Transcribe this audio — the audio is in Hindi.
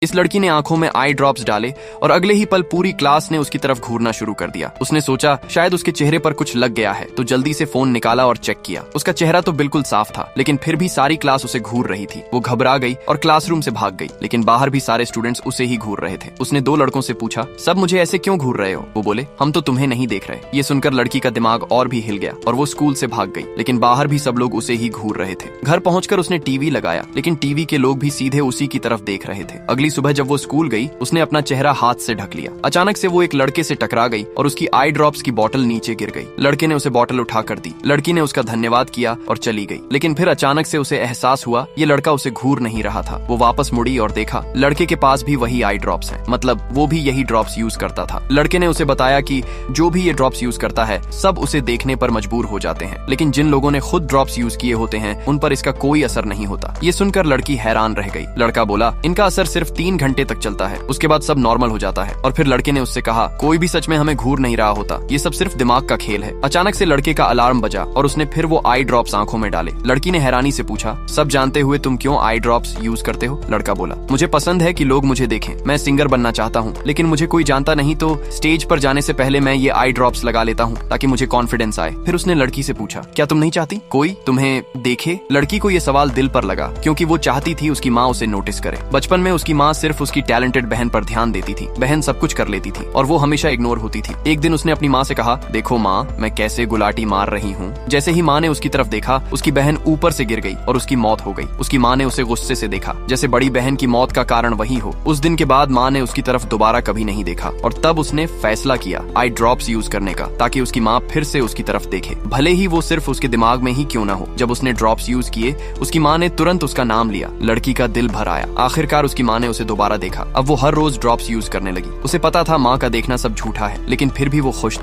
इस लड़की ने आंखों में आई ड्रॉप्स डाले और अगले ही पल पूरी क्लास ने उसकी तरफ घूरना शुरू कर दिया। उसने सोचा शायद उसके चेहरे पर कुछ लग गया है, तो जल्दी से फोन निकाला और चेक किया। उसका चेहरा तो बिल्कुल साफ था, लेकिन फिर भी सारी क्लास उसे घूर रही थी। वो घबरा गई और क्लासरूम से भाग गई, लेकिन बाहर भी सारे स्टूडेंट्स उसे ही घूर रहे थे। उसने 2 लड़कों से पूछा, सब मुझे ऐसे क्यों घूर रहे हो? वो बोले, हम तो तुम्हें नहीं देख रहे। ये सुनकर लड़की का दिमाग और भी हिल गया और वो स्कूल से भाग गई, लेकिन बाहर भी सब लोग उसे ही घूर रहे थे। घर पहुंचकर उसने टीवी लगाया, लेकिन टीवी के लोग भी सीधे उसी की तरफ देख रहे थे। अगली सुबह जब वो स्कूल गई, उसने अपना चेहरा हाथ से ढक लिया। अचानक से वो एक लड़के से टकरा गई और उसकी आई ड्रॉप्स की बोतल नीचे गिर गई। लड़के ने उसे बोतल उठा कर दी। लड़की ने उसका धन्यवाद किया और चली गई, लेकिन फिर अचानक से उसे एहसास हुआ ये लड़का उसे घूर नहीं रहा था। वो वापस मुड़ी और देखा लड़के के पास भी वही आई ड्रॉप्स हैं, मतलब वो भी यही ड्रॉप्स यूज करता था। लड़के ने उसे बताया कि जो भी ये ड्रॉप्स यूज करता है सब उसे देखने पर मजबूर हो जाते हैं, लेकिन जिन लोगों ने खुद ड्रॉप्स यूज किए होते हैं उन पर इसका कोई असर नहीं होता। ये सुनकर लड़की हैरान रह गई। लड़का बोला, इनका असर सिर्फ 3 घंटे तक चलता है, उसके बाद सब नॉर्मल हो जाता है। और फिर लड़के ने उससे कहा, कोई भी सच में हमें घूर नहीं रहा होता, ये सब सिर्फ दिमाग का खेल है। अचानक से लड़के का अलार्म बजा और उसने फिर वो आई ड्रॉप्स आंखों में डाले। लड़की ने हैरानी से पूछा, सब जानते हुए तुम क्यों आई ड्रॉप्स यूज करते हो? लड़का बोला, मुझे पसंद है कि लोग मुझे देखें, मैं सिंगर बनना चाहता हूँ, लेकिन मुझे कोई जानता नहीं तो स्टेज पर जाने से पहले मैं ये आई ड्रॉप्स लगा लेता हूँ ताकि मुझे कॉन्फिडेंस आए। फिर उसने लड़की से पूछा, क्या तुम नहीं चाहती कोई तुम्हें देखे? लड़की को ये सवाल दिल पर लगा, क्योंकि वो चाहती थी उसकी माँ उसे नोटिस करे। बचपन में उसकी माँ सिर्फ उसकी टैलेंटेड बहन पर ध्यान देती थी। बहन सब कुछ कर लेती थी और वो हमेशा इग्नोर होती थी। एक दिन उसने अपनी माँ से कहा, देखो माँ, मैं कैसे गुलाटी मार रही हूँ। जैसे ही माँ ने उसकी तरफ देखा, उसकी बहन ऊपर से गिर गई और उसकी मौत हो गई। उसकी माँ ने उसे गुस्से से देखा, जैसे बड़ी बहन की मौत का कारण वही हो। उस दिन के बाद माँ ने उसकी तरफ दोबारा कभी नहीं देखा और तब उसने फैसला किया आई ड्रॉप्स यूज करने का, ताकि उसकी माँ फिर से उसकी तरफ देखे, भले ही वो सिर्फ उसके दिमाग में ही क्यों ना हो। जब उसने ड्रॉप्स यूज किए, उसकी माँ ने तुरंत उसका नाम लिया। लड़की का दिल भर आया। आखिरकार उसकी माँ ने उसे दोबारा देखा। अब वो हर रोज ड्रॉप्स यूज करने लगी। उसे पता था माँ का देखना सब झूठा है, लेकिन फिर भी वो खुश थी।